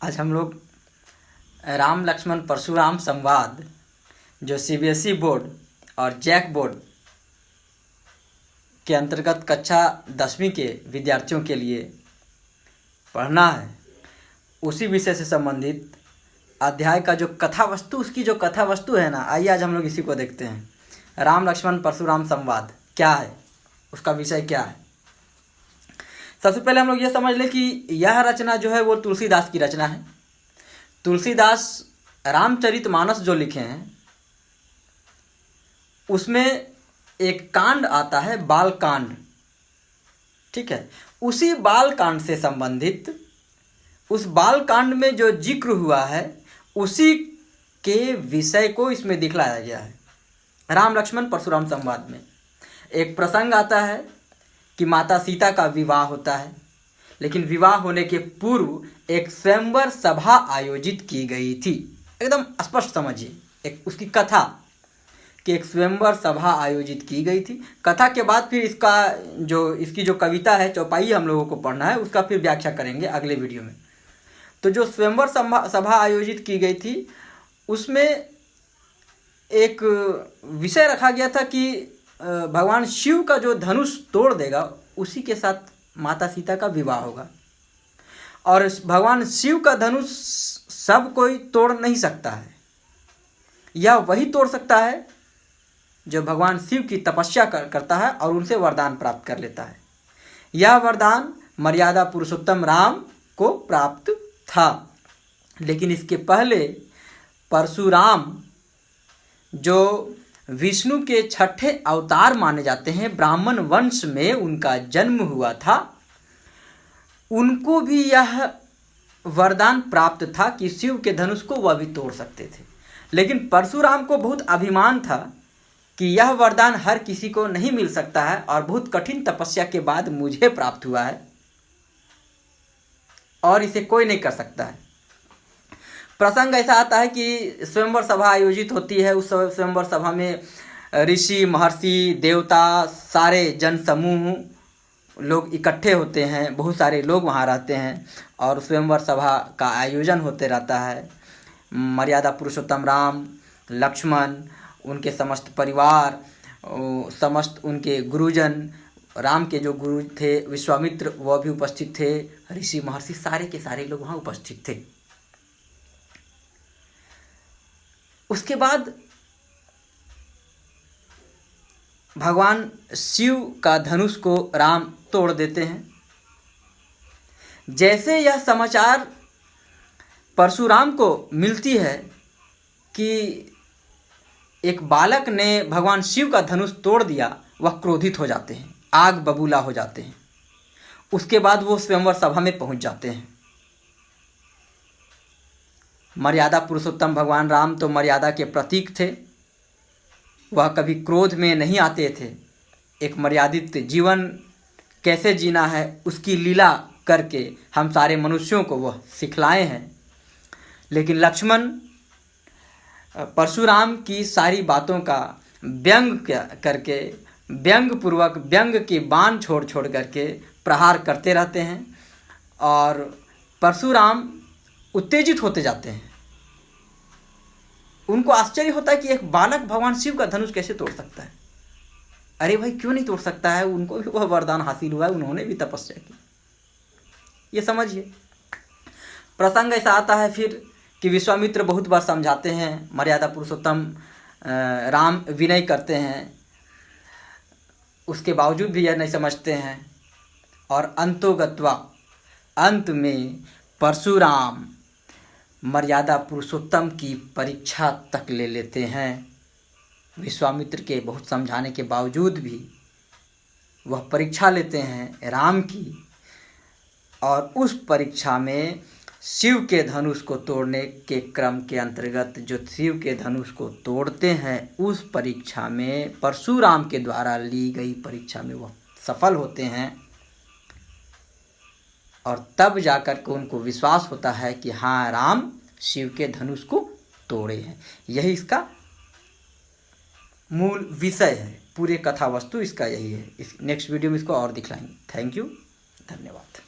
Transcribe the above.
आज हम लोग राम लक्ष्मण परशुराम संवाद जो सीबीएसई बोर्ड और जैक बोर्ड के अंतर्गत कक्षा 10वीं के विद्यार्थियों के लिए पढ़ना है, उसी विषय से संबंधित अध्याय का जो कथा वस्तु, उसकी जो कथा वस्तु है ना, आइए आज हम लोग इसी को देखते हैं। राम लक्ष्मण परशुराम संवाद क्या है, उसका विषय क्या है। सबसे पहले हम लोग ये समझ लें कि यह रचना जो है वो तुलसीदास की रचना है। तुलसीदास रामचरितमानस जो लिखे हैं उसमें एक कांड आता है बाल कांड, ठीक है। उसी बाल कांड से संबंधित, उस बाल कांड में जो जिक्र हुआ है उसी के विषय को इसमें दिखलाया गया है। राम लक्ष्मण परशुराम संवाद में एक प्रसंग आता है कि माता सीता का विवाह होता है, लेकिन विवाह होने के पूर्व एक स्वयंवर सभा आयोजित की गई थी। एकदम स्पष्ट समझिए, एक उसकी कथा कि एक स्वयंवर सभा आयोजित की गई थी। कथा के बाद फिर इसकी जो कविता है चौपाई हम लोगों को पढ़ना है, उसका फिर व्याख्या करेंगे अगले वीडियो में। तो जो स्वयंवर सभा आयोजित की गई थी उसमें एक विषय रखा गया था कि भगवान शिव का जो धनुष तोड़ देगा उसी के साथ माता सीता का विवाह होगा। और भगवान शिव का धनुष सब कोई तोड़ नहीं सकता है, यह वही तोड़ सकता है जो भगवान शिव की तपस्या करता है और उनसे वरदान प्राप्त कर लेता है। यह वरदान मर्यादा पुरुषोत्तम राम को प्राप्त था। लेकिन इसके पहले परशुराम जो विष्णु के छठे अवतार माने जाते हैं, ब्राह्मण वंश में उनका जन्म हुआ था, उनको भी यह वरदान प्राप्त था कि शिव के धनुष को वह भी तोड़ सकते थे। लेकिन परशुराम को बहुत अभिमान था कि यह वरदान हर किसी को नहीं मिल सकता है और बहुत कठिन तपस्या के बाद मुझे प्राप्त हुआ है और इसे कोई नहीं कर सकता है। प्रसंग ऐसा आता है कि स्वयंवर सभा आयोजित होती है। उस स्वयंवर सभा में ऋषि, महर्षि, देवता, सारे जन समूह लोग इकट्ठे होते हैं, बहुत सारे लोग वहाँ रहते हैं और स्वयंवर सभा का आयोजन होते रहता है। मर्यादा पुरुषोत्तम राम, लक्ष्मण, उनके समस्त परिवार, समस्त उनके गुरुजन, राम के जो गुरु थे विश्वामित्र वह भी उपस्थित थे, ऋषि महर्षि सारे के सारे लोग वहाँ उपस्थित थे। उसके बाद भगवान शिव का धनुष को राम तोड़ देते हैं। जैसे यह समाचार परशुराम को मिलती है कि एक बालक ने भगवान शिव का धनुष तोड़ दिया, वह क्रोधित हो जाते हैं, आग बबूला हो जाते हैं। उसके बाद वो स्वयंवर सभा में पहुंच जाते हैं। मर्यादा पुरुषोत्तम भगवान राम तो मर्यादा के प्रतीक थे, वह कभी क्रोध में नहीं आते थे। एक मर्यादित जीवन कैसे जीना है उसकी लीला करके हम सारे मनुष्यों को वह सिखलाए हैं। लेकिन लक्ष्मण परशुराम की सारी बातों का व्यंग करके, व्यंग पूर्वक, व्यंग के बाण छोड़ करके प्रहार करते रहते हैं और परशुराम उत्तेजित होते जाते हैं। उनको आश्चर्य होता है कि एक बालक भगवान शिव का धनुष कैसे तोड़ सकता है। अरे भाई, क्यों नहीं तोड़ सकता है, उनको भी वह वरदान हासिल हुआ है, उन्होंने भी तपस्या की। ये समझिए। प्रसंग ऐसा आता है फिर कि विश्वामित्र बहुत बार समझाते हैं, मर्यादा पुरुषोत्तम राम विनय करते हैं, उसके बावजूद भी यह नहीं समझते हैं और अंतोगत्वा अंत में परशुराम मर्यादा पुरुषोत्तम की परीक्षा तक ले लेते हैं। विश्वामित्र के बहुत समझाने के बावजूद भी वह परीक्षा लेते हैं राम की, और उस परीक्षा में शिव के धनुष को तोड़ने के क्रम के अंतर्गत जो शिव के धनुष को तोड़ते हैं, उस परीक्षा में परशुराम के द्वारा ली गई परीक्षा में वह सफल होते हैं और तब जाकर के उनको विश्वास होता है कि हाँ, राम शिव के धनुष को तोड़े हैं। यही इसका मूल विषय है, पूरे कथा वस्तु इसका यही है। इस नेक्स्ट वीडियो में इसको और दिखलाएंगे। थैंक यू, धन्यवाद।